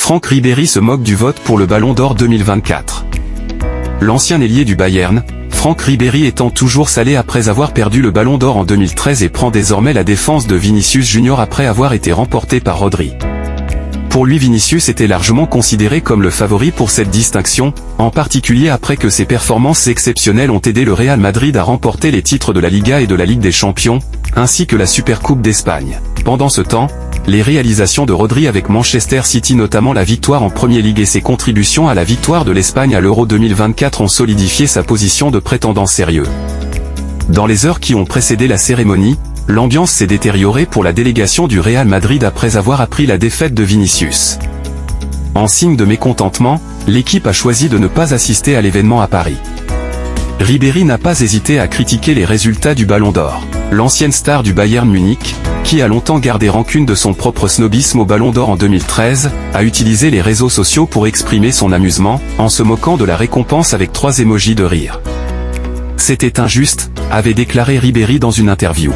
Franck Ribéry se moque du vote pour le Ballon d'Or 2024. L'ancien ailier du Bayern, Franck Ribéry étant toujours salé après avoir perdu le Ballon d'Or en 2013 et prend désormais la défense de Vinicius Junior après avoir été remporté par Rodri. Pour lui, Vinicius était largement considéré comme le favori pour cette distinction, en particulier après que ses performances exceptionnelles ont aidé le Real Madrid à remporter les titres de la Liga et de la Ligue des Champions, ainsi que la Supercoupe d'Espagne. Pendant ce temps, les réalisations de Rodri avec Manchester City, notamment la victoire en Premier League et ses contributions à la victoire de l'Espagne à l'Euro 2024, ont solidifié sa position de prétendant sérieux. Dans les heures qui ont précédé la cérémonie, l'ambiance s'est détériorée pour la délégation du Real Madrid après avoir appris la défaite de Vinicius. En signe de mécontentement, l'équipe a choisi de ne pas assister à l'événement à Paris. Ribéry n'a pas hésité à critiquer les résultats du Ballon d'Or. L'ancienne star du Bayern Munich, qui a longtemps gardé rancune de son propre snobisme au Ballon d'Or en 2013, a utilisé les réseaux sociaux pour exprimer son amusement, en se moquant de la récompense avec 3 émojis de rire. C'était injuste, avait déclaré Ribéry dans une interview.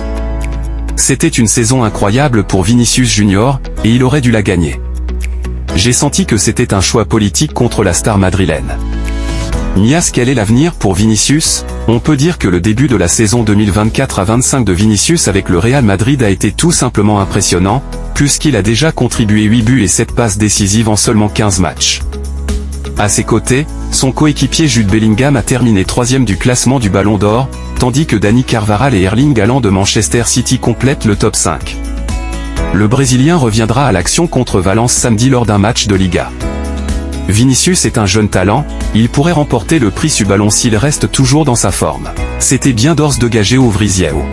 C'était une saison incroyable pour Vinicius Junior, et il aurait dû la gagner. J'ai senti que c'était un choix politique contre la star madrilène. Nias, quel est l'avenir pour Vinicius? On peut dire que le début de la saison 2024 à 25 de Vinicius avec le Real Madrid a été tout simplement impressionnant, puisqu'il a déjà contribué 8 buts et 7 passes décisives en seulement 15 matchs. À ses côtés, son coéquipier Jude Bellingham a terminé 3e du classement du Ballon d'Or, tandis que Dani Carvajal et Erling Haaland de Manchester City complètent le top 5. Le Brésilien reviendra à l'action contre Valence samedi lors d'un match de Liga. Vinicius est un jeune talent, il pourrait remporter le prix du Ballon s'il reste toujours dans sa forme. C'était bien d'ores de gagé au Vrisieo.